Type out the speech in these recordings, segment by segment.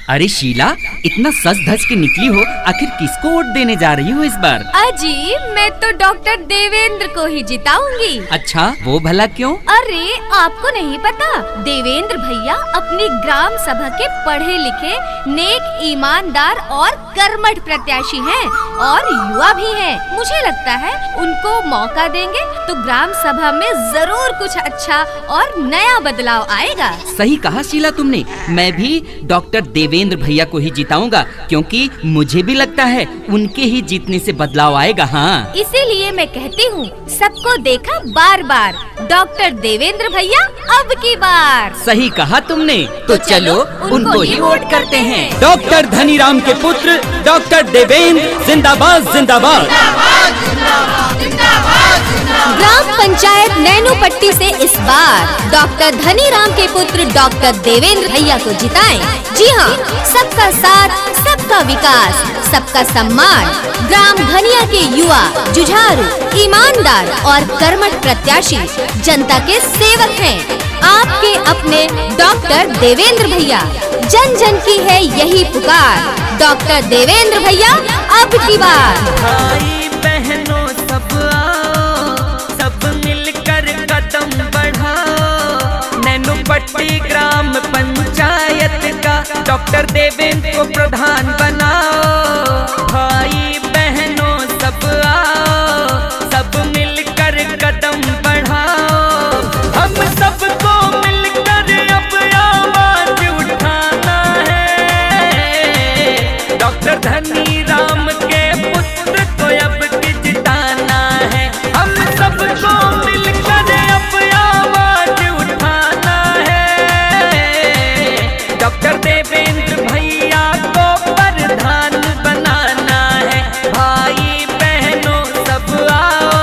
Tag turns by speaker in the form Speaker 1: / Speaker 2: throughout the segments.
Speaker 1: अरे शीला, इतना सज धज के निकली हो, आखिर किसको वोट देने जा रही हो इस बार?
Speaker 2: अजी, मैं तो डॉक्टर देवेंद्र को ही जिताऊंगी।
Speaker 1: अच्छा, वो भला क्यों?
Speaker 2: अरे आपको नहीं पता, देवेंद्र भैया अपनी ग्राम सभा के पढ़े लिखे, नेक, ईमानदार और कर्मठ प्रत्याशी हैं और युवा भी हैं। मुझे लगता है उनको मौका देंगे तो ग्राम सभा में जरूर कुछ अच्छा और नया बदलाव आएगा।
Speaker 1: सही कहा शीला तुमने, मैं भी डॉक्टर देवेंद्र भैया को ही जिताऊंगा, क्योंकि मुझे भी लगता है उनके ही जीतने से बदलाव आएगा। हाँ,
Speaker 2: इसीलिए मैं कहती हूँ, सबको देखा बार बार, डॉक्टर देवेंद्र भैया अब की बार।
Speaker 1: सही कहा तुमने, तो चलो उनको ही वोट करते हैं। डॉक्टर धनीराम के पुत्र डॉक्टर देवेंद्र जिंदाबाद जिंदाबाद।
Speaker 2: ग्राम पंचायत नैनूपट्टी से इस बार डॉक्टर धनीराम के पुत्र डॉक्टर देवेंद्र भैया को जिताएं। जी हाँ, सबका साथ, सबका विकास, सबका सम्मान। ग्राम धनिया के युवा, जुझारू, ईमानदार और कर्मठ प्रत्याशी जनता के सेवक हैं। आपके अपने डॉक्टर देवेंद्र भैया। जन जन की है यही पुकार, डॉक्टर देवेंद्र भैया अब की बार।
Speaker 3: भाई बहनों सब आओ, सब मिलकर कदम बढ़ाओ, नैनूपट्टी ग्राम पंचायत का डॉक्टर देवेंद्र को प्रधान बनाओ। भाई बहनों सब आओ, सब मिलकर कदम बढ़ाओ, हम सबको मिलकर अब आवाज उठाना है। डॉक्टर धनीराम के पुत्र को अब की जिताना है, हम सबको मिलकर अब आवाज उठाना है। डॉक्टर देवेंद्र भैया को प्रधान बनाना है। भाई बहनों सब आओ।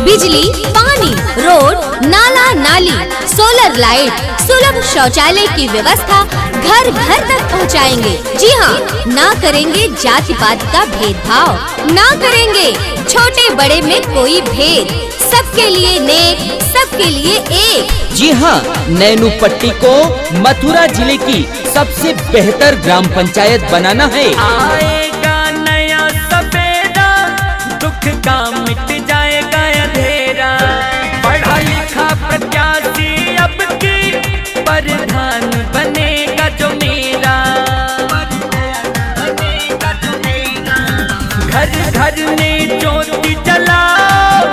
Speaker 2: बिजली, पानी, रोड, नाला नाली, सोलर लाइट, सुलभ शौचालय की व्यवस्था घर घर तक पहुंचाएंगे। जी हाँ, ना करेंगे जाति पात का भेदभाव, ना करेंगे छोटे बड़े में कोई भेद, सबके लिए नेक, सबके लिए एक।
Speaker 1: जी हाँ, नैनूपट्टी को मथुरा जिले की सबसे बेहतर ग्राम पंचायत बनाना है।
Speaker 3: आएगा नया सवेरा, दुख का मिट जाएगा अंधेरा, पढ़ा लिखा प्रत्याशी अब की प्रधान बनेगा जो मेरा। घर घर में ज्योति जलाओ,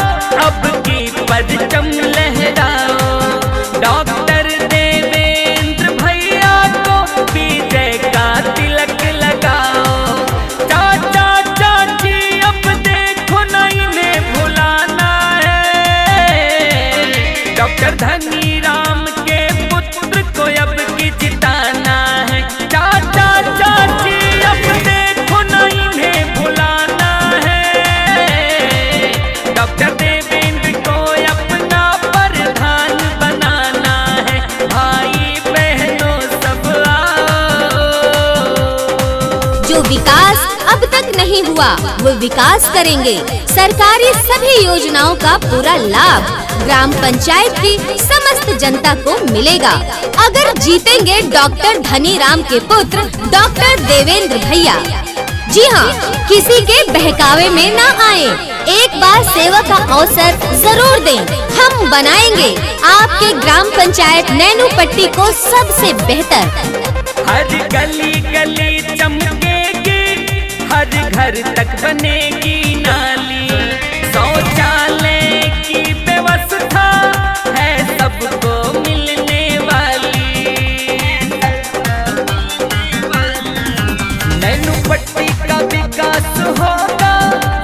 Speaker 3: अब की परचम लहराओ, डॉक्टर देवेंद्र भैया को विजय का तिलक लगाओ। चाचा चाची अब देखो ना इन्हें भुलाना है, डॉक्टर धनीराम के पुत्र को अब की जिताना है। चाचा चाची अब देखो ना इन्हें भुलाना है, डॉक्टर देवेंद्र को अपना प्रधान बनाना है। भाई बहनों सब आओ।
Speaker 2: जो विकास अब तक नहीं हुआ वो विकास करेंगे। सरकारी सभी योजनाओं का पूरा लाभ ग्राम पंचायत की समस्त जनता को मिलेगा, अगर जीतेंगे डॉक्टर धनीराम के पुत्र डॉक्टर देवेंद्र भैया। जी हाँ, किसी के बहकावे में ना आए, एक बार सेवा का अवसर जरूर दें। हम बनाएंगे आपके ग्राम पंचायत नैनूपट्टी को सबसे बेहतर।
Speaker 3: हर गली गली चमकेगी, हर घर तक बनेगी नाली, शौचालय की व्यवस्था है सबको मिलने वाली। नैनूपट्टी का विकास होगा,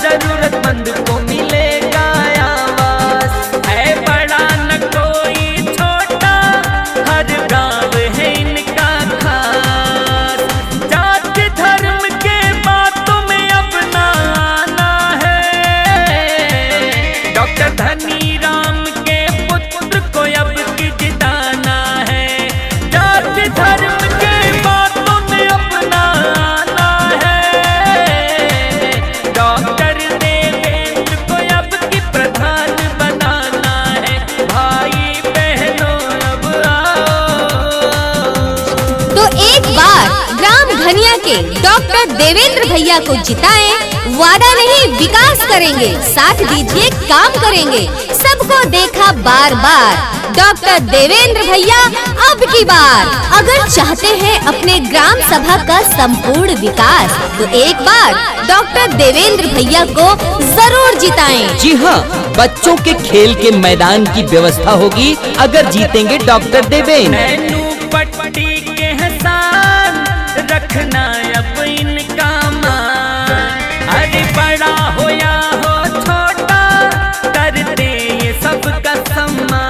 Speaker 3: जरूरतमंद को मिलेगा आवास, है बड़ा न कोई छोटा, हर गांव है इनका खास। जाति धर्म के बातों में अब ना आना है,
Speaker 2: एक बार ग्राम धनिया के डॉक्टर देवेंद्र भैया को जिताएं। वादा नहीं, विकास करेंगे, साथ दीजिए काम करेंगे, सबको देखा बार बार डॉक्टर देवेंद्र भैया अब की बार। अगर चाहते हैं अपने ग्राम सभा का संपूर्ण विकास तो एक बार डॉक्टर देवेंद्र भैया को जरूर जिताएं।
Speaker 1: जी हाँ, बच्चों के खेल के मैदान की व्यवस्था होगी अगर जीतेंगे डॉक्टर देवेंद्र।
Speaker 3: नैनू पट्टी के हसान रखना अब इनका मान। अरे बड़ा हो या हो छोटा करते ये सबका सम्मान।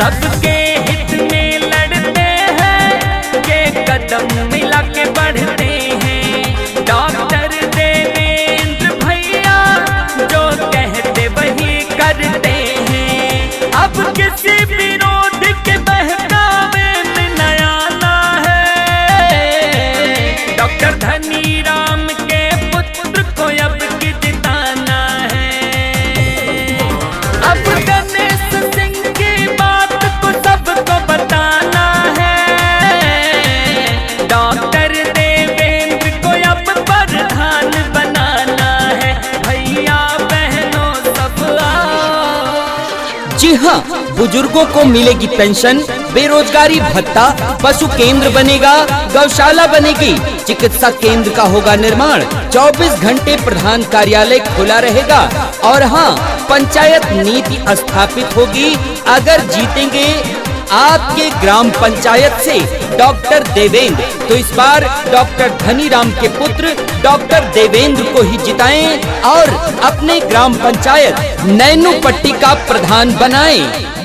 Speaker 3: सबके हित में लड़ते हैं, ये कदम मिला के बढ़ते हैं। डॉक्टर देवेंद्र भैया जो कहते वही करते हैं। अब किसी विरोध के बहकावे में न आना है। डॉक्टर धनी राम के पुत्र को अब की जिताना है। अब गणेश सिंह की बात को सबको बताना है। डॉक्टर देवेंद्र को अब प्रधान बनाना है। भैया बहनों सब आओ।
Speaker 1: जी हाँ, बुजुर्गों को मिलेगी पेंशन, बेरोजगारी भत्ता, पशु केंद्र बनेगा, गौशाला बनेगी, चिकित्सा केंद्र का होगा निर्माण, 24 घंटे प्रधान कार्यालय खुला रहेगा और हाँ, पंचायत नीति स्थापित होगी अगर जीतेंगे आपके ग्राम पंचायत से डॉक्टर देवेंद्र। तो इस बार डॉक्टर धनीराम के पुत्र डॉक्टर देवेंद्र को ही जिताएं और अपने ग्राम पंचायत नैनू पट्टी का प्रधान बनाएं।